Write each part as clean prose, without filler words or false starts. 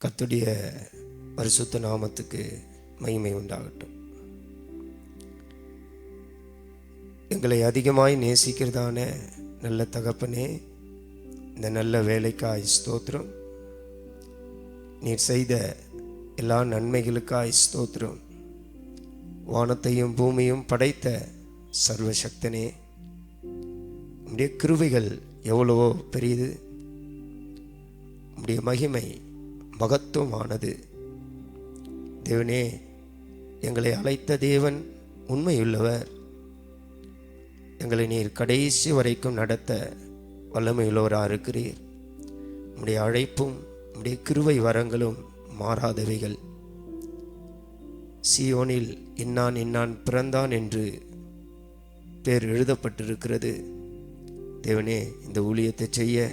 கர்த்தருடைய பரிசுத்த நாமத்துக்கு மகிமை உண்டாகட்டும். எங்களை அதிகமாய் நேசிக்கிறதான நல்ல தகப்பனே, இந்த நல்ல வேலைக்காய் ஸ்தோத்திரம். நீர் செய்த எல்லா நன்மைகளுக்காய் ஸ்தோத்திரம். வானத்தையும் பூமியும் படைத்த சர்வசக்தனே, உம்முடைய கிருபைகள் எவ்வளவோ பெரியது, உம்முடைய மகிமை மகத்துவமானது. தேவனே, எங்களை அழைத்த தேவன் உண்மையுள்ளவர். எங்களை நீர் கடைசி வரைக்கும் நடத்த வல்லமையுள்ளவராக இருக்கிறீர். உம்முடைய அழைப்பும் உம்முடைய கிருபை வரங்களும் மாறாதவைகள். சீயோனில் இன்னான் இன்னான் பிறந்தான் என்று பேர் எழுதப்பட்டிருக்கிறது. தேவனே, இந்த ஊழியத்தை செய்ய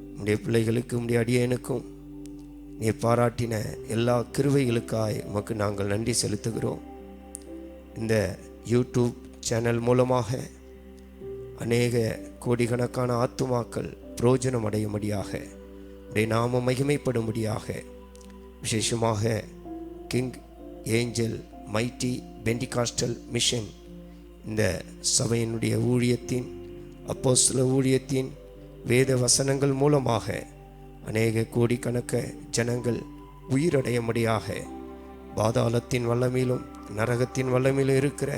உம்முடைய பிள்ளைகளுக்கும் உம்முடைய அடியேனுக்கும் நீ பாராட்டின எல்லா கிருபைகளுக்காய் உமக்கு நாங்கள் நன்றி செலுத்துகிறோம். இந்த யூடியூப் சேனல் மூலமாக அநேக கோடிக்கணக்கான ஆத்துமாக்கள் பிரயோஜனம் அடையும்படியாக, உடைய நாம மகிமைப்படும்படியாக, விசேஷமாக king angel mighty Pentecostal mission இந்த சபையினுடைய ஊழியத்தின் அப்போஸ்தல ஊழியத்தின் வேத வசனங்கள் மூலமாக அநேக கோடிக்கணக்க ஜனங்கள் உயிரடையும்படியாக, பாதாளத்தின் வல்லமையிலும் நரகத்தின் வல்லமையிலும் இருக்கிற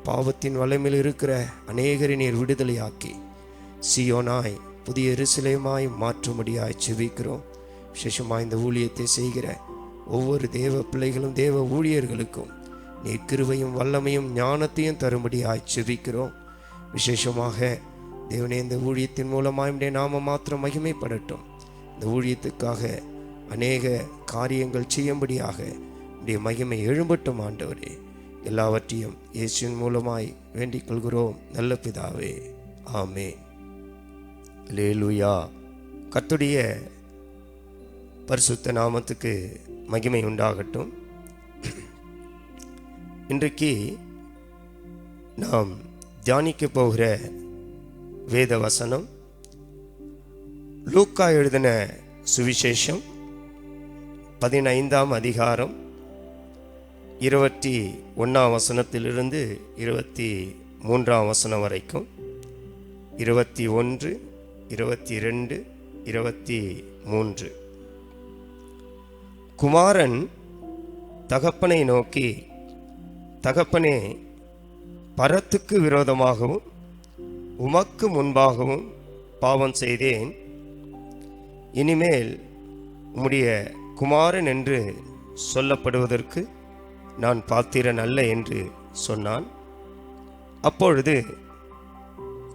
பாவத்தின் வல்லமையில் இருக்கிற அநேகரை நீர் விடுதலையாக்கி சீயோனாய் புதிய எருசலேமாய் மாற்றும்படியாய் செபிக்கிறோம். விசேஷமாக இந்த ஊழியத்தை செய்கிற ஒவ்வொரு தேவ பிள்ளைகளும் தேவ ஊழியர்களுக்கும் நீர் கிருபையும் வல்லமையும் ஞானத்தையும் தரும்படியாய் செபிக்கிறோம். விசேஷமாக தேவனே, இந்த ஊழியத்தின் மூலமாய் உம்முடைய நாமம் மாத்திரம் மகிமைப்படட்டும். இந்த ஊழியத்துக்காக அநேக காரியங்கள் செய்யும்படியாக உடைய மகிமை எழும்பட்டும். ஆண்டவரே, எல்லாவற்றையும் இயேசுவின் மூலமாய் வேண்டிக் கொள்கிறோம் நல்ல பிதாவே, ஆமென். அல்லேலூயா. கர்த்தருடைய பரிசுத்த நாமத்துக்கு மகிமை உண்டாகட்டும். இன்றைக்கு நாம் தியானிக்க போகிற வேத வசனம் லூக்கா எழுதின சுவிசேஷம் 15ஆம் அதிகாரம் 21ஆம் வசனத்திலிருந்து 23ஆம் வசனம் வரைக்கும், 21, 22, 23. குமாரன் தகப்பனை நோக்கி, தகப்பனே, பரத்துக்கு விரோதமாகவும் உமக்கு முன்பாகவும் பாவம் செய்தேன். இனிமேல் உம்முடைய குமாரன் என்று சொல்லப்படுவதற்கு நான் பாத்திரன் அல்ல என்று சொன்னான். அப்பொழுது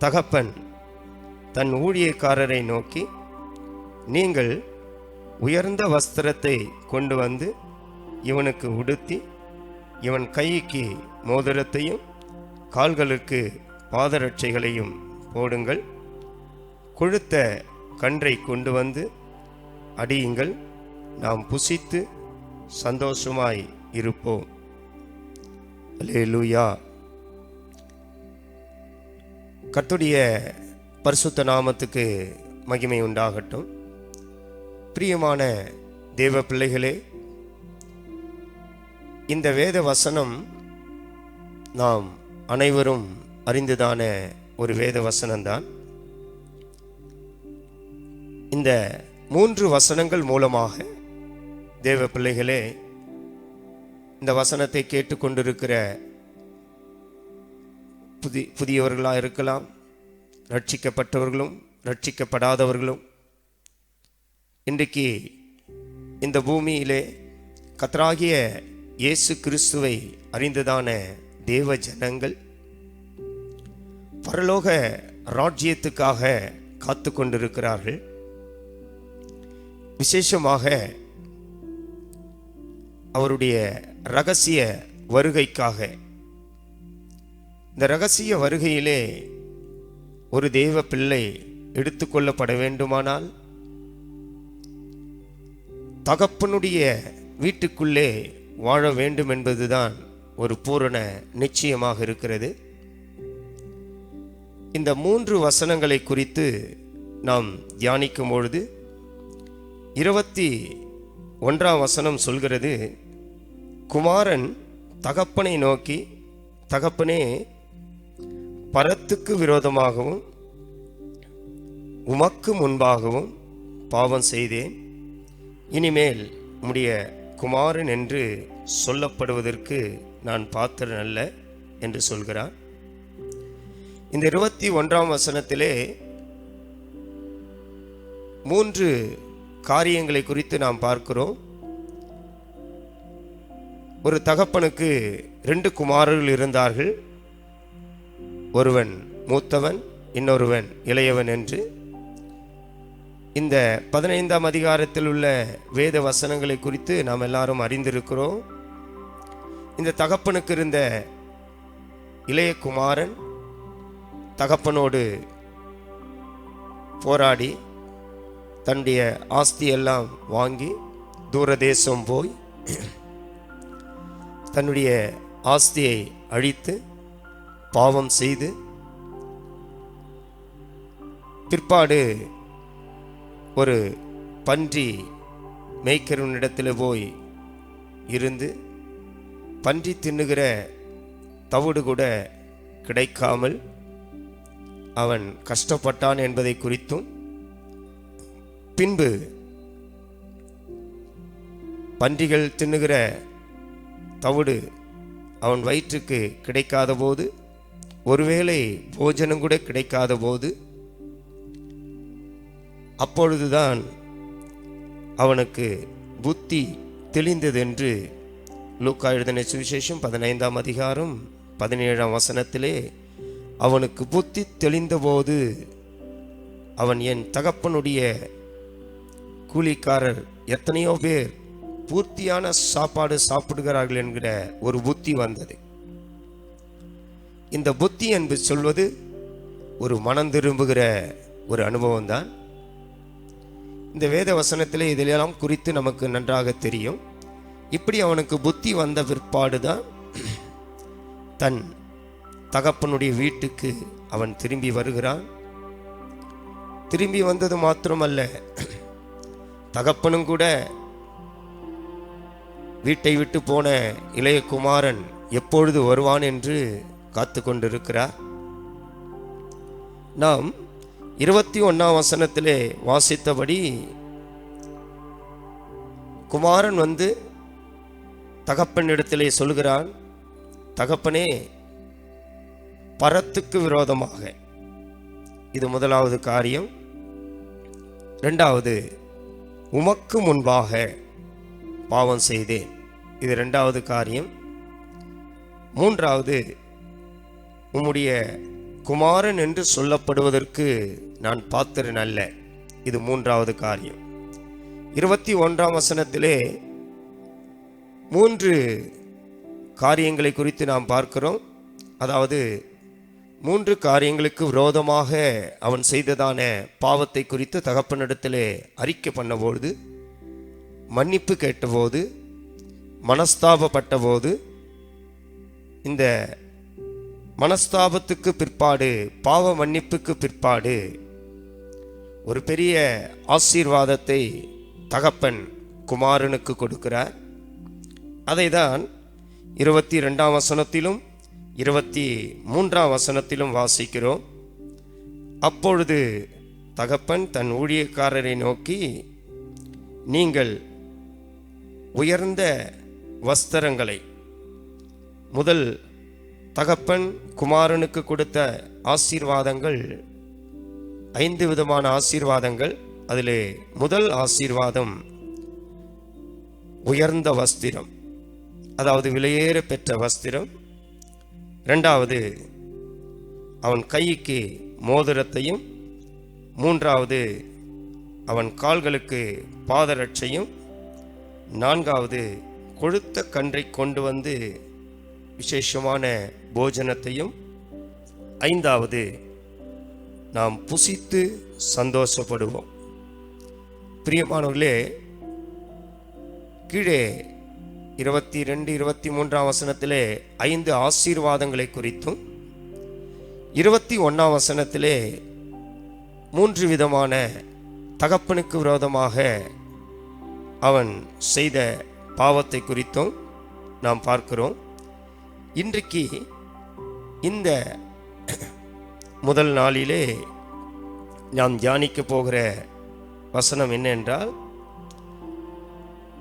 தகப்பன் தன் ஊழியக்காரரை நோக்கி, நீங்கள் உயர்ந்த வஸ்திரத்தை கொண்டு வந்து இவனுக்கு உடுத்தி, இவன் கைக்கு மோதிரத்தையும் கால்களுக்கு பாதரட்சைகளையும் போடுங்கள். கொழுத்த கன்றை கொண்டு வந்து அடியுங்கள், நாம் புசித்து சந்தோஷமாய் இருப்போம். அல்லேலூயா. கர்த்தருடைய பரிசுத்த நாமத்துக்கு மகிமை உண்டாகட்டும். பிரியமான தேவ பிள்ளைகளே, இந்த வேத வசனம் நாம் அனைவரும் அறிந்ததான ஒரு வேத வசனம்தான். இந்த 3 வசனங்கள் மூலமாக தேவ பிள்ளைகளே, இந்த வசனத்தை கேட்டுக்கொண்டிருக்கிற புதியவர்களாக இருக்கலாம், ரட்சிக்கப்பட்டவர்களும் ரட்சிக்கப்படாதவர்களும், இன்றைக்கு இந்த பூமியிலே கர்த்தராகிய இயேசு கிறிஸ்துவை அறிந்ததான தேவ ஜனங்கள் பரலோக ராஜ்யத்துக்காக காத்து கொண்டிருக்கிறார்கள். விசேஷமாக அவருடைய இரகசிய வருகைக்காக. இந்த இரகசிய வருகையிலே ஒரு தேவ பிள்ளை எடுத்துக்கொள்ளப்பட வேண்டுமானால் தகப்பனுடைய வீட்டுக்குள்ளே வாழ வேண்டும் என்பதுதான் ஒரு பூரண நிச்சயமாக இருக்கிறது. இந்த 3 வசனங்களை குறித்து நாம் தியானிக்கும் பொழுது 1ஆம் வசனம் சொல்கிறது, குமாரன் தகப்பனை நோக்கி, தகப்பனே, பரத்துக்கு விரோதமாகவும் உமக்கு முன்பாகவும் பாவம் செய்தேன். இனிமேல் உம்முடைய குமாரன் என்று சொல்லப்படுவதற்கு நான் பாத்திரன் அல்ல என்று சொல்கிறார். இந்த 21ஆம் வசனத்திலே 3 காரியங்களை குறித்து நாம் பார்க்கிறோம். ஒரு தகப்பனுக்கு 2 குமாரர்கள் இருந்தார்கள். ஒருவன் மூத்தவன், இன்னொருவன் இளையவன் என்று. இந்த 15ஆம் அதிகாரத்தில் உள்ள வேத வசனங்களை குறித்து நாம் எல்லாரும் அறிந்திருக்கிறோம். இந்த தகப்பனுக்கு இருந்த இளைய குமாரன் தகப்பனோடு போராடி தன்னுடைய ஆஸ்தியெல்லாம் வாங்கி தூரதேசம் போய் தன்னுடைய ஆஸ்தியை அழித்து பாவம் செய்து பிற்பாடு ஒரு பன்றி மேய்க்கிறவனிடத்தில் போய் இருந்து பன்றி தின்னுகிற தவிடு கூட கிடைக்காமல் அவன் கஷ்டப்பட்டான் என்பதை குறித்தும், பின்பு பன்றிகள் தின்னுகிற தவிடு அவன் வயிற்றுக்கு கிடைக்காத போது, ஒருவேளை போஜனம் கூட கிடைக்காத போது, அப்பொழுதுதான் அவனுக்கு புத்தி தெளிந்தது என்று லூக்கா எழுதின சுவிசேஷம் 15ஆம் அதிகாரம் 17ஆம் வசனத்திலே, அவனுக்கு புத்தி தெளிந்தபோது அவன், என் தகப்பனுடைய கூலிக்காரர் எத்தனையோ பேர் பூர்த்தியான சாப்பாடு சாப்பிடுகிறார்கள் என்கிற ஒரு புத்தி வந்தது. இந்த புத்தி என்று சொல்வது ஒரு மனம் திரும்புகிற ஒரு அனுபவம் தான். இந்த வேத வசனத்திலே இதிலெல்லாம் குறித்து நமக்கு நன்றாக தெரியும். இப்படி அவனுக்கு புத்தி வந்த பிற்பாடுதான் தன் தகப்பனுடைய வீட்டுக்கு அவன் திரும்பி வருகிறான். திரும்பி வந்தது மாத்திரமல்ல, தகப்பனும் கூட வீட்டை விட்டு போன இளைய குமாரன் எப்பொழுது வருவான் என்று காத்து கொண்டிருக்கிறார். நாம் 21ஆம் வசனத்திலே வாசித்தபடி குமாரன் வந்து தகப்பனிடத்திலே சொல்கிறான், தகப்பனே, பரத்துக்கு விரோதமாக. இது முதலாவது காரியம். 2வது, உமக்கு முன்பாக பாவம் செய்தேன். இது 2வது காரியம். 3வது, உம்முடைய குமாரன் என்று சொல்லப்படுவதற்கு நான் பாத்திரன் அல்ல. இது 3வது காரியம். 21ஆம் வசனத்திலே 3 காரியங்களை குறித்து நாம் பார்க்கிறோம். அதாவது 3 காரியங்களுக்கு விரோதமாக அவன் செய்ததான பாவத்தை குறித்து தகப்பனிடத்திலே அறிக்கை பண்ணபோது, மன்னிப்பு கேட்டபோது, மனஸ்தாபப்பட்ட போது, இந்த மனஸ்தாபத்துக்கு பிற்பாடு, பாவ மன்னிப்புக்கு பிற்பாடு ஒரு பெரிய ஆசீர்வாதத்தை தகப்பன் குமாரனுக்கு கொடுக்கிறார். அதை தான் 22ஆம் வசனத்திலும் 23ஆம் வசனத்திலும் வாசிக்கிறோம். அப்பொழுது தகப்பன் தன் ஊழியக்காரரை நோக்கி, நீங்கள் உயர்ந்த வஸ்திரங்களை, முதல் தகப்பன் குமாரனுக்கு கொடுத்த ஆசீர்வாதங்கள் 5 விதமான ஆசீர்வாதங்கள். அதிலே முதல் ஆசீர்வாதம் உயர்ந்த வஸ்திரம், அதாவது விலையேற பெற்ற வஸ்திரம். 2வது, அவன் கைக்கு மோதிரத்தையும். 3வது, அவன் கால்களுக்கு பாதரட்சையும். 4வது, கொழுத்த கன்றை கொண்டு வந்து விசேஷமான போஜனத்தையும். 5வது, நாம் புசித்து சந்தோஷப்படுவோம். பிரியமானவர்களே, கீழே 22, 23ஆம் வசனத்திலே 5 ஆசீர்வாதங்களை குறித்தும், 21ஆம் வசனத்திலே 3 விதமான தகப்பனுக்கு விரோதமாக அவன் செய்த பாவத்தை குறித்தும் நாம் பார்க்கிறோம். இன்றைக்கு இந்த முதல் நாளிலே நாம் தியானிக்க போகிற வசனம் என்ன என்றால்,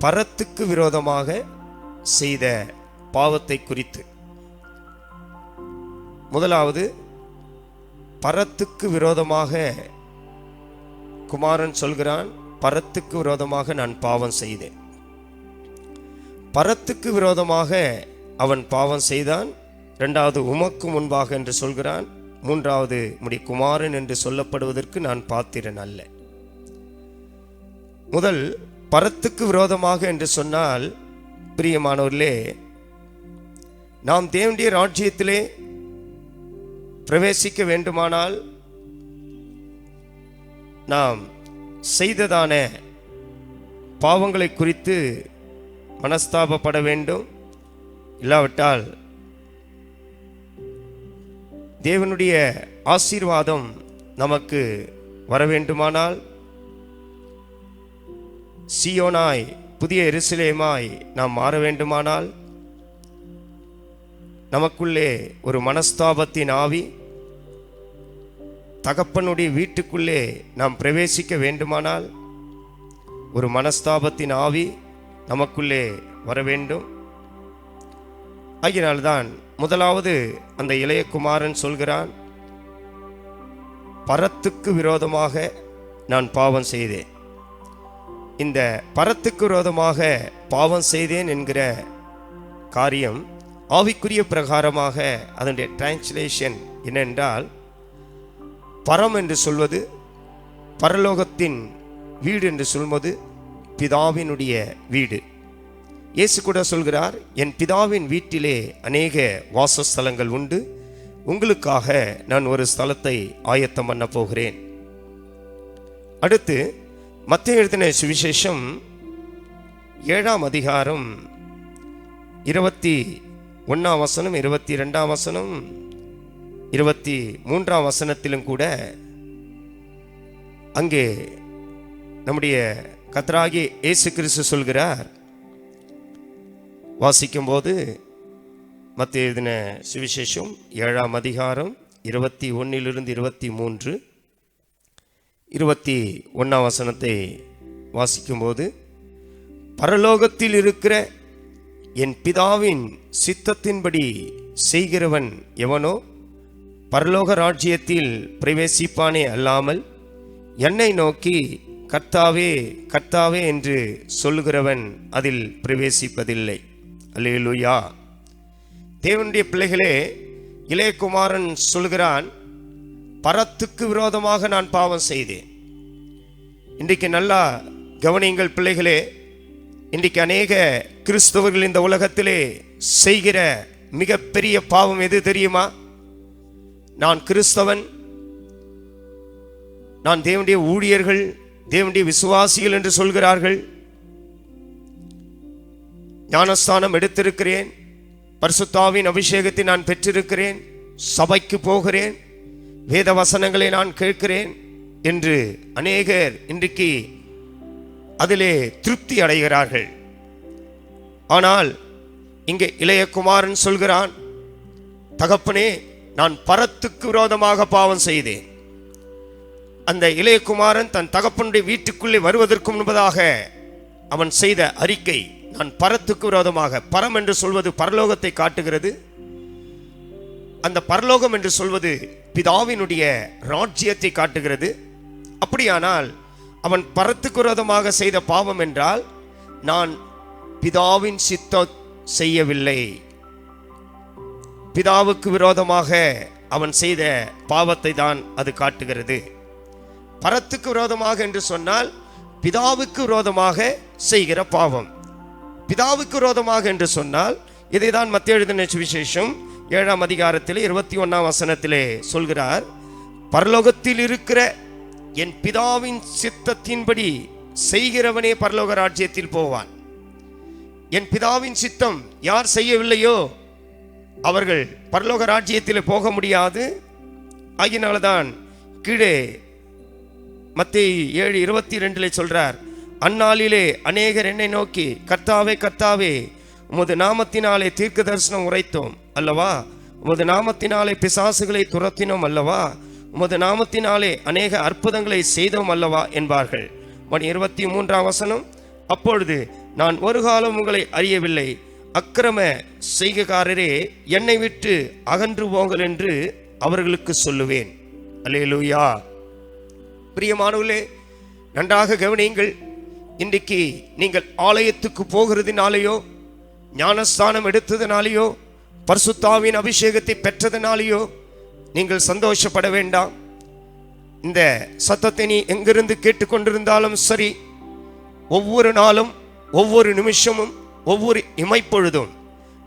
பரத்துக்கு விரோதமாக செய்த பாவத்தை குறித்து. முதலாவது, பரத்துக்கு விரோதமாக குமாரன் சொல்கிறான், பரத்துக்கு விரோதமாக நான் பாவம் செய்தேன். பரத்துக்கு விரோதமாக அவன் பாவம் செய்தான். இரண்டாவது, உமக்கு முன்பாக என்று சொல்கிறான். மூன்றாவது, உம்முடைய குமாரன் என்று சொல்லப்படுவதற்கு நான் பாத்திரன் அல்ல. முதல், பரத்துக்கு விரோதமாக என்று சொன்னால், பிரியமானவர்களே, நாம் தேவனுடைய ராஜ்யத்திலே பிரவேசிக்க வேண்டுமானால் நாம் செய்ததான பாவங்களை குறித்து மனஸ்தாபப்பட வேண்டும். இல்லாவிட்டால் தேவனுடைய ஆசீர்வாதம் நமக்கு வர வேண்டுமானால், சீயோனாய் புதிய எருசலேமாய் நாம் மாற வேண்டுமானால், நமக்குள்ளே ஒரு மனஸ்தாபத்தின் ஆவி, தகப்பனுடைய வீட்டுக்குள்ளே நாம் பிரவேசிக்க வேண்டுமானால் ஒரு மனஸ்தாபத்தின் ஆவி நமக்குள்ளே வர வேண்டும். ஆகினால்தான் முதலாவது அந்த இளைய குமாரன் சொல்கிறான், பரத்துக்கு விரோதமாக நான் பாவம் செய்தேன். இந்த பரத்துக்கு விரோதமாக பாவம் செய்தேன் என்கிற காரியம் ஆவிக்குரிய பிரகாரமாக அதனுடைய டிரான்ஸ்லேஷன் என்னென்றால், பரம் என்று சொல்வது பரலோகத்தின் வீடு என்று சொல்வது பிதாவினுடைய வீடு. இயேசு கூட சொல்கிறார், என் பிதாவின் வீட்டிலே அநேக வாசஸ்தலங்கள் உண்டு, உங்களுக்காக நான் ஒரு ஸ்தலத்தை ஆயத்தம் பண்ண போகிறேன். அடுத்து மத்தேயு எழுதின சுவிசேஷம் 7ஆம் அதிகாரம் 21ஆம் வசனம், 22ஆம் வசனம், 23ஆம் வசனத்திலும் கூட அங்கே நம்முடைய கர்த்தராகிய இயேசு கிறிஸ்து சொல்கிறார். வாசிக்கும்போது மத்தேயு எழுதின சுவிசேஷம் 7ஆம் அதிகாரம் 21லிருந்து 23, 21ஆம் வசனத்தை வாசிக்கும்போது, பரலோகத்தில் இருக்கிற என் பிதாவின் சித்தத்தின்படி செய்கிறவன் எவனோ பரலோக ராஜ்யத்தில் பிரவேசிப்பானே அல்லாமல், என்னை நோக்கி கர்த்தாவே கர்த்தாவே என்று சொல்லுகிறவன் அதில் பிரவேசிப்பதில்லை. அல்லேலூயா. தேவனுடைய பிள்ளைகளே, இளையகுமாரன் சொல்கிறான், பரத்துக்கு விரோதமாக நான் பாவம் செய்தேன். இன்றைக்கு நல்லா கவனியுங்கள் பிள்ளைகளே, இன்றைக்கு அநேக கிறிஸ்தவர்கள் இந்த உலகத்திலே செய்கிற மிகப்பெரிய பாவம் எது தெரியுமா? நான் கிறிஸ்தவன், நான் தேவனுடைய ஊழியர்கள், தேவனுடைய விசுவாசிகள் என்று சொல்கிறார்கள். ஞானஸ்தானம் எடுத்திருக்கிறேன், பரிசுத்தாவின் அபிஷேகத்தை நான் பெற்றிருக்கிறேன், சபைக்கு போகிறேன், வேத வசனங்களை நான் கேட்கிறேன் என்று அநேகர் இன்றைக்கு அதிலே திருப்தி அடைகிறார்கள். ஆனால் இங்கே இளைய குமாரன் சொல்கிறான், தகப்பனே நான் பரத்துக்கு விரோதமாக பாவம் செய்தேன். அந்த இளைய குமாரன் தன் தகப்பனுடைய வீட்டுக்குள்ளே வருவதற்கு முன்பதாக அவன் செய்த அறிக்கை, நான் பரத்துக்கு விரோதமாக, பரம் என்று சொல்வது பரலோகத்தை காட்டுகிறது. அந்த பரலோகம் என்று சொல்வது பிதாவினுடைய ராஜ்யத்தை காட்டுகிறது. அப்படியானால் அவன் பரத்துக்கு விரோதமாக செய்த பாவம் என்றால், நான் பிதாவின் சித்தம் செய்யவில்லை, பிதாவுக்கு விரோதமாக அவன் செய்த பாவத்தை தான் அது காட்டுகிறது. பரத்துக்கு விரோதமாக என்று சொன்னால் பிதாவுக்கு விரோதமாக செய்கிற பாவம். பிதாவுக்கு விரோதமாக என்று சொன்னால் இதை தான் மத்தேயு எழுதின சுவிசேஷம் 7ஆம் அதிகாரத்திலே 21ஆம் வசனத்திலே சொல்கிறார், பரலோகத்தில் இருக்கிற என் பிதாவின் சித்தத்தின்படி செய்கிறவனே பரலோக ராஜ்யத்தில் போவான். என் பிதாவின் சித்தம் யார் செய்யவில்லையோ அவர்கள் பரலோக ராஜ்யத்தில் போக முடியாது. ஆகினால்தான் கீழே மத்தேயு 7:22 சொல்றார், அந்நாளிலே அநேகர் என்னை நோக்கி, கர்த்தாவே கர்த்தாவே, உமது நாமத்தினாலே தீர்க்க தரிசனம் உரைத்தோம் அல்லவா, உமது நாமத்தினாலே பிசாசுகளை துரத்தினோம் அல்லவா, உமது நாமத்தினாலே அநேக அற்புதங்களை செய்தோம் அல்லவா என்பார்கள். 23 அப்பொழுது நான் ஒரு காலம் உங்களை அறியவில்லை, அக்கிரம செய்கைக்காரரே, என்னை விட்டு அகன்று போங்கள் என்று அவர்களுக்கு சொல்லுவேன். அல்லேலூயா. பிரியமானவர்களே, நன்றாக கவனியுங்கள். இன்றைக்கு நீங்கள் ஆலயத்துக்கு போகிறதுனாலேயோ, ஞானஸ்தானம் எடுத்ததுனாலேயோ, பரிசுத்தாவின் அபிஷேகத்தை பெற்றதுனாலேயோ நீங்கள் சந்தோஷப்பட வேண்டாம். இந்த சத்தத்தை நீ எங்கிருந்து கேட்டுக்கொண்டிருந்தாலும் சரி, ஒவ்வொரு நாளும், ஒவ்வொரு நிமிஷமும், ஒவ்வொரு இமைப்பொழுதும்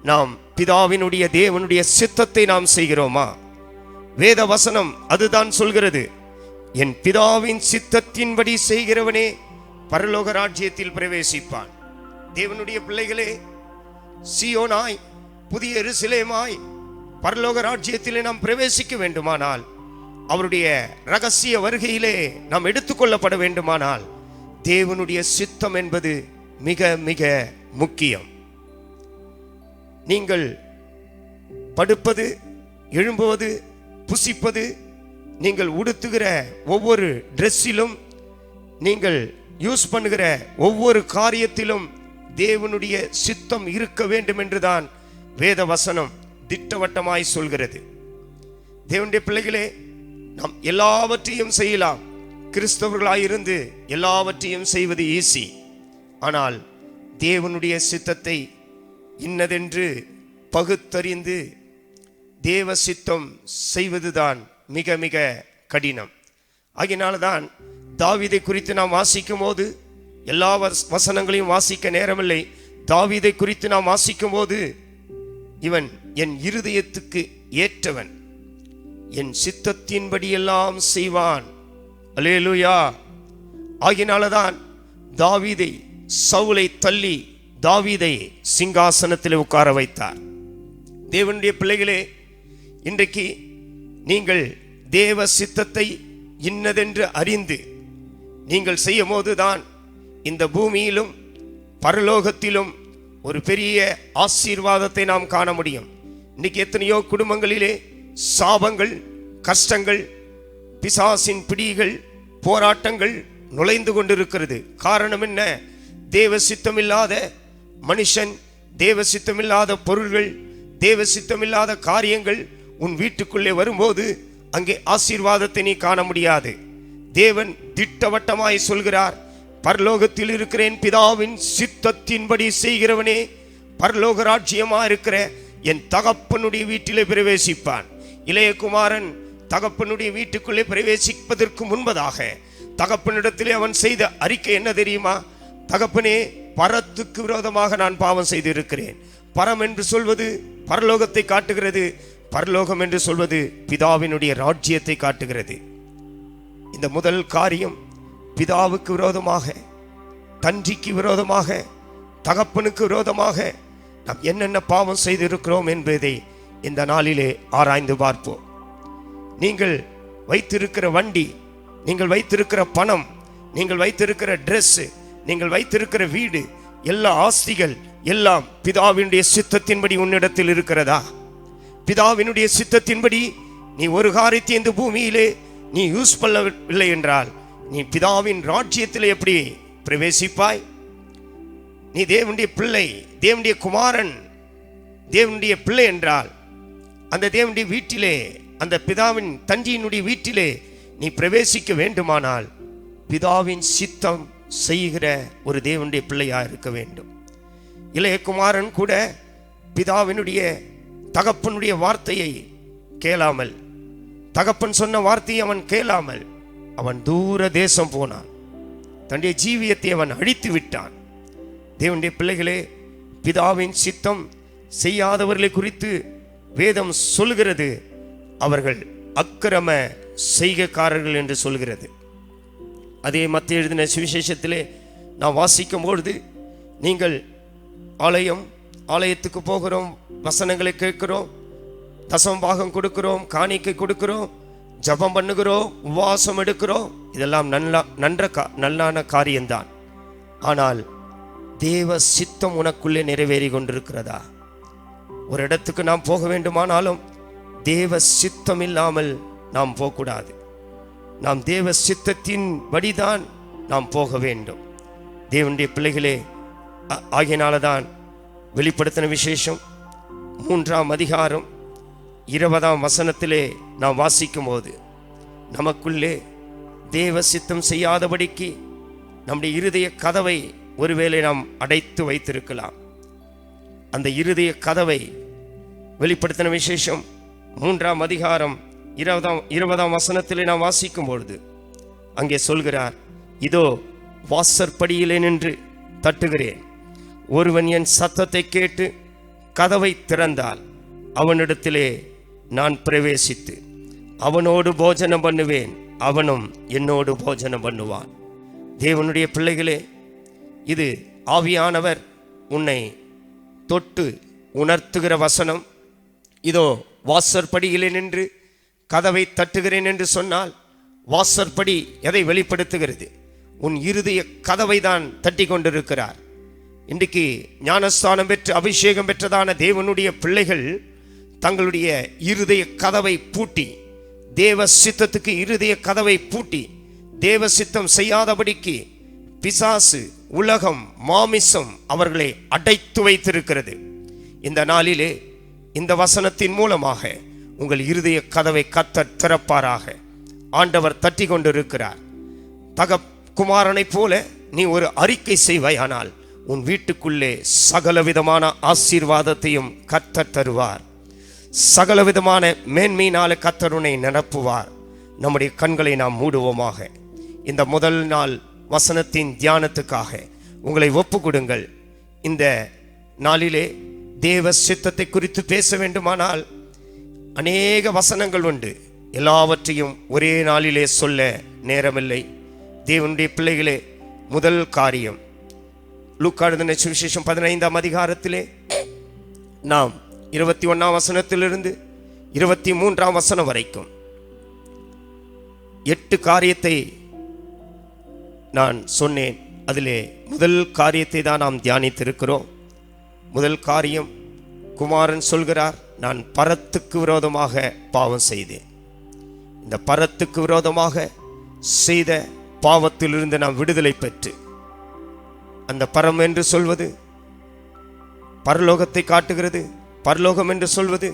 நாம் பிதாவினுடைய தேவனுடைய சித்தத்தை நாம் செய்கிறோமா? வேத வசனம் அதுதான் சொல்கிறது. என் பிதாவின் சித்தத்தின்படி செய்கிறவனே பரலோக ராஜ்யத்தில் பிரவேசிப்பான். தேவனுடைய பிள்ளைகளே, சீயோனாய், புதிய எருசலேமாய் பரலோக ராஜ்யத்திலே நாம் பிரவேசிக்க வேண்டுமானால், அவருடைய ரகசிய வருகையிலே நாம் எடுத்துக்கொள்ளப்பட வேண்டுமானால், தேவனுடைய சித்தம் என்பது மிக மிக முக்கியம். நீங்கள் படுப்பது, எழும்புவது, புசிப்பது, நீங்கள் உடுத்துகிற ஒவ்வொரு ட்ரெஸ்ஸிலும், நீங்கள் யூஸ் பண்ணுகிற ஒவ்வொரு காரியத்திலும் தேவனுடைய சித்தம் இருக்க வேண்டும் என்றுதான் வேத வசனம் திட்டவட்டமாய் சொல்கிறது. தேவனுடைய பிள்ளைகளே, நாம் எல்லாவற்றையும் செய்யலாம். கிறிஸ்தவர்களாயிருந்து எல்லாவற்றையும் செய்வது ஈஸி. ஆனால் தேவனுடைய சித்தத்தை இன்னதென்று பகுத்தறிந்து தேவ சித்தம் செய்வதுதான் மிக மிக கடினம். ஆகினால்தான் தாவீதை குறித்து நாம் வாசிக்கும் போது, எல்லா வசனங்களையும் வாசிக்க நேரமில்லை, தாவீதை குறித்து நாம் வாசிக்கும் போது, இவன் என் இருதயத்துக்கு ஏற்றவன், என் சித்தத்தின்படியெல்லாம் செய்வான். அல்லேலூயா. ஆகினால்தான் தாவீதை, சவுலை தள்ளி தாவீதை சிங்காசனத்தில் உட்கார வைத்தார். தேவனுடைய பிள்ளைகளே, இன்றைக்கு நீங்கள் தேவ சித்தத்தை இன்னதென்று அறிந்து நீங்கள் செய்யும் போதுதான் இந்த பூமியிலும் பரலோகத்திலும் ஒரு பெரிய ஆசீர்வாதத்தை நாம் காண முடியும். இன்னைக்கு எத்தனையோ குடும்பங்களிலே சாபங்கள், கஷ்டங்கள், பிசாசின் பிடிகள், போராட்டங்கள் நுழைந்து கொண்டிருக்கிறது. காரணம் என்ன? தேவ சித்தமில்லாத மனுஷன், தேவ சித்தமில்லாத பொருள்கள், தேவ சித்தமில்லாத காரியங்கள் உன் வீட்டுக்குள்ளே வரும்போது அங்கே ஆசீர்வாதத்தை நீ காண முடியாது. தேவன் திட்டவட்டமாய் சொல்கிறார், பரலோகத்தில் இருக்கிறேன் பிதாவின் சித்தத்தின்படி செய்கிறவனே பரலோக ராஜ்யமா இருக்கிற என் தகப்பனுடைய வீட்டிலே பிரவேசிப்பான். இளைய குமாரன் தகப்பனுடைய வீட்டுக்குள்ளே பிரவேசிப்பதற்கு முன்பதாக தகப்பனிடத்திலே அவன் செய்த அறிக்கை என்ன தெரியுமா? தகப்பனே, பரத்துக்கு விரோதமாக நான் பாவம் செய்திருக்கிறேன். பரம் என்று சொல்வது பரலோகத்தை காட்டுகிறது, பரலோகம் என்று சொல்வது பிதாவினுடைய ராஜ்யத்தை காட்டுகிறது. இந்த முதல் காரியம், பிதாவுக்கு விரோதமாக, தன்றிக்கு விரோதமாக, தகப்பனுக்கு விரோதமாக நாம் என்னென்ன பாவம் செய்திருக்கிறோம் என்பதை இந்த நாளிலே ஆராய்ந்து பார்ப்போம். நீங்கள் வைத்திருக்கிற வண்டி, நீங்கள் வைத்திருக்கிற பணம், நீங்கள் வைத்திருக்கிற ட்ரெஸ், நீங்கள் வைத்திருக்கிற வீடு, எல்லா ஆஸ்திகள் எல்லாம் பிதாவினுடைய சித்தத்தின்படி உன்னிடத்தில் இருக்கிறதா? பிதாவினுடைய சித்தத்தின்படி நீ ஒரு காரியத்தை இந்த பூமியிலே நீ யூஸ் பண்ணவில்லை என்றால் நீ பிதாவின் ராஜ்யத்தில் எப்படி பிரவேசிப்பாய்? நீ தேவனுடைய பிள்ளை, தேவனுடைய குமாரன், தேவனுடைய பிள்ளை என்றால் அந்த தேவனுடைய வீட்டிலே, அந்த பிதாவின் தந்தையினுடைய வீட்டிலே நீ பிரவேசிக்க வேண்டுமானால் பிதாவின் சித்தம் செய்கிற ஒரு தேவனுடைய பிள்ளையா இருக்க வேண்டும். இளைய குமாரன் கூட பிதாவினுடைய தகப்பனுடைய வார்த்தையை கேளாமல், தகப்பன் சொன்ன வார்த்தையை அவன் கேளாமல் அவன் தூர தேசம் போனான். தன்னுடைய ஜீவியத்தை அவன் அழித்து விட்டான். தேவனுடைய பிள்ளைகளே, பிதாவின் சித்தம் செய்யாதவர்களை குறித்து வேதம் சொல்கிறது, அவர்கள் அக்கிரம செய்கைக்காரர்கள் என்று சொல்கிறது. அதே மத்திய எழுதின சுவிசேஷத்திலே நான் வாசிக்கும் பொழுது, நீங்கள் ஆலயத்துக்கு போகிறோம், வசனங்களை கேட்கிறோம், தசம பாகம் கொடுக்கிறோம், காணிக்கை கொடுக்கிறோம், ஜபம் பண்ணுகிறோம், உபவாசம் எடுக்கிறோம், இதெல்லாம் நல்லான காரியம்தான். ஆனால் தேவ சித்தம் உனக்குள்ளே நிறைவேறி கொண்டிருக்கிறதா? ஒரு இடத்துக்கு நாம் போக வேண்டுமானாலும் தேவ சித்தம் இல்லாமல் நாம் போகக்கூடாது. நாம் தேவ சித்தத்தின் படிதான் நாம் போக வேண்டும். தேவனுடைய பிள்ளைகளே, ஆகியனால்தான் வெளிப்படுத்தின விசேஷம் 3ஆம் அதிகாரம் 20ஆம் வசனத்திலே நாம் வாசிக்கும் போது, நமக்குள்ளே தேவ சித்தம் செய்யாதபடிக்கு நம்முடைய இருதய கதவை ஒருவேளை நாம் அடைத்து வைத்திருக்கலாம். அந்த இருதய கதவை வெளிப்படுத்தின விசேஷம் 3ஆம் அதிகாரம் 20ஆம் வசனத்திலே நாம் வாசிக்கும் பொழுது அங்கே சொல்கிறார், இதோ வாசற்படியிலே நின்று தட்டுகிறேன். ஒருவன் என் சத்தத்தை கேட்டு கதவை திறந்தால் அவனிடத்திலே நான் பிரவேசித்து அவனோடு போஜனம் பண்ணுவேன், அவனும் என்னோடு போஜனம் பண்ணுவான். தேவனுடைய பிள்ளைகளே, இது ஆவியானவர் உன்னை தொட்டு உணர்த்துகிற வசனம். இதோ வாசற்படியிலே நின்று கதவை தட்டுகிறேன் என்று சொன்னால், வாசற்படி எதை வெளிப்படுத்துகிறது? உன் இருதய கதவை தான் தட்டி கொண்டிருக்கிறார். இன்றைக்கு ஞானஸ்தானம் பெற்று அபிஷேகம் பெற்றதான தேவனுடைய பிள்ளைகள் தங்களுடைய இருதய கதவை பூட்டி, தேவ சித்தத்துக்கு இருதய கதவை பூட்டி, தேவ சித்தம் செய்யாதபடிக்கு பிசாசு, உலகம், மாமிசம் அவர்களை அடைத்து வைத்திருக்கிறது. இந்த நாளிலே இந்த வசனத்தின் மூலமாக உங்கள் இருதய கதவை கர்த்தர் திறப்பாராக. ஆண்டவர் தட்டி கொண்டிருக்கிறார். குமாரனை போல நீ ஒரு அறிக்கை செய்வாயானால் உன் வீட்டுக்குள்ளே சகலவிதமான ஆசீர்வாதத்தையும் கர்த்தர் தருவார். சகலவிதமான மேன்மையினால கர்த்தர் உன்னை நிரப்புவார். நம்முடைய கண்களை நாம் மூடுவோமாக. இந்த முதல் நாள் வசனத்தின் தியானத்துக்காக உங்களை ஒப்பு கொடுங்கள். இந்த நாளிலே தேவ சித்தத்தை குறித்து பேச வேண்டுமானால் அநேக வசனங்கள் உண்டு. எல்லாவற்றையும் ஒரே நாளிலே சொல்ல நேரமில்லை. தேவனுடைய பிள்ளைகளே, முதல் காரியம் லூக்கா எழுதின சுவிசேஷம் 15ஆம் அதிகாரத்திலே நாம் 21ஆம் வசனத்திலிருந்து 23ஆம் வசனம் வரைக்கும் 8 காரியத்தை நான் சொன்னேன். அதிலே முதல் காரியத்தை தான் நாம் தியானித்திருக்கிறோம். முதல் காரியம், குமாரன் சொல்கிறார், நான் பரத்துக்கு விரோதமாக பாவம் செய்தேன். இந்த பரத்துக்கு விரோதமாக செய்த பாவத்திலிருந்து நாம் விடுதலை பெற்று, அந்த பரம் என்று சொல்வது பரலோகத்தை காட்டுகிறது, பரலோகம் என்று சொல்வது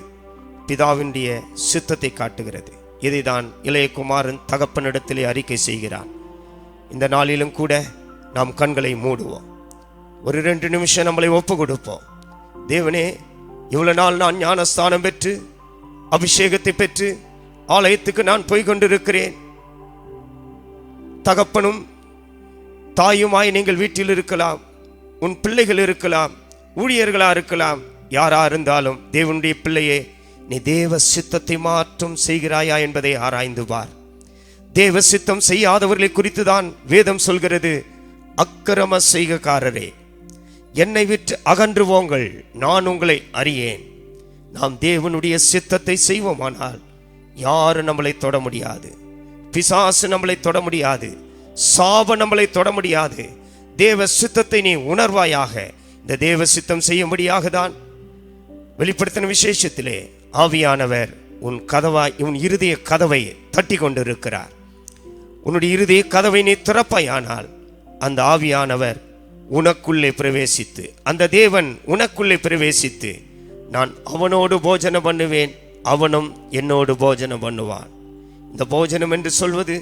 பிதாவினுடைய சித்தத்தை காட்டுகிறது. இதைதான் இளைய குமாரன் தகப்பனிடத்திலே அறிக்கை செய்கிறான். இந்த நாளிலும் கூட நாம் கண்களை மூடுவோம். ஒரு 2 நிமிஷம் நம்மளை ஒப்பு கொடுப்போம். தேவனே, இவ்வளவு நாள் நான் ஞானஸ்தானம் பெற்று அபிஷேகத்தை பெற்று ஆலயத்துக்கு நான் போய் கொண்டிருக்கிறேன். தகப்பனும் தாயுமாய் நீங்கள் வீட்டில் இருக்கலாம், உன் பிள்ளைகள் இருக்கலாம், ஊழியர்களா இருக்கலாம், யாரா இருந்தாலும் தேவனுடைய பிள்ளையே, நீ தேவ சித்தத்தை மாற்றம் செய்கிறாயா என்பதை ஆராய்ந்து பார். தேவ சித்தம் செய்யாதவர்களை குறித்து தான் வேதம் சொல்கிறது, அக்கிரம செய்கைக்காரரே என்னை விட்டு அகன்றுவோங்கள், நான் உங்களை அறியேன். நாம் தேவனுடைய சித்தத்தை செய்வோமானால் யாரும் நம்மளை தொட முடியாது. பிசாசு நம்மளை தொட முடியாது. சாபம் நம்மளை தொட முடியாது. தேவ சித்தத்தை நீ உணர்வாயாக. இந்த தேவ சித்தம் செய்யும்படியாக தான் வெளிப்படுத்தின விசேஷத்திலே ஆவியானவர் உன் இருதய கதவை தட்டி கொண்டிருக்கிறார். உன்னுடைய இருதய கதவை நீ திறப்பாயானால் அந்த ஆவியானவர் உனக்குள்ளே பிரவேசித்து, அந்த தேவன் உனக்குள்ளே பிரவேசித்து, நான் அவனோடு போஜனம் பண்ணுவேன், அவனும் என்னோடு போஜனம் பண்ணுவான். இந்த போஜனம் என்று சொல்வது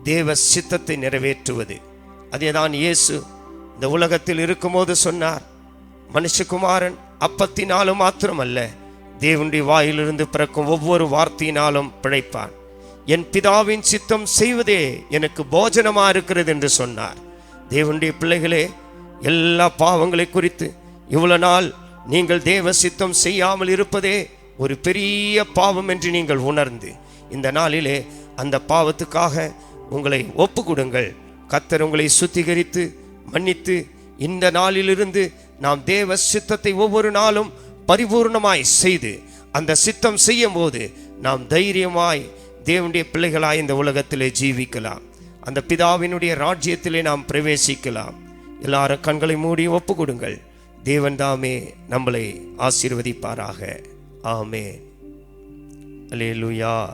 தேவ சித்தத்தை நிறைவேற்றுவது. அதேதான் இயேசு இந்த உலகத்தில் இருக்கும்போது சொன்னார், மனுஷகுமாரன் அப்பத்தினாலும் மாத்திரமல்ல, தேவனுடைய வாயிலிருந்து பிறக்கும் ஒவ்வொரு வார்த்தையினாலும் பிழைப்பான். என் பிதாவின் சித்தம் செய்வதே எனக்கு போஜனமா இருக்கிறது என்று சொன்னார். தேவனுடைய பிள்ளைகளே, எல்லா பாவங்களை குறித்து இவ்வளவு நாள் நீங்கள் தேவ சித்தம் செய்யாமல் இருப்பதே ஒரு பெரிய பாவம் என்று நீங்கள் உணர்ந்து, இந்த நாளிலே அந்த பாவத்துக்காக உங்களை ஒப்பு கொடுங்கள். கர்த்தர் உங்களை சுத்திகரித்து மன்னித்து, இந்த நாளிலிருந்து நாம் தேவ சித்தத்தை ஒவ்வொரு நாளும் பரிபூர்ணமாய் செய்து, அந்த சித்தம் செய்யும் போது நாம் தைரியமாய் தேவனுடைய பிள்ளைகளாய் இந்த உலகத்திலே ஜீவிக்கலாம். அந்த பிதாவினுடைய ராஜ்யத்திலே நாம் பிரவேசிக்கலாம். எல்லாரும் கண்களை மூடி ஒப்பு கொடுங்கள். தேவன் தாமே நம்மளை ஆசீர்வதிப்பாராக. ஆமென். அல்லேலூயா.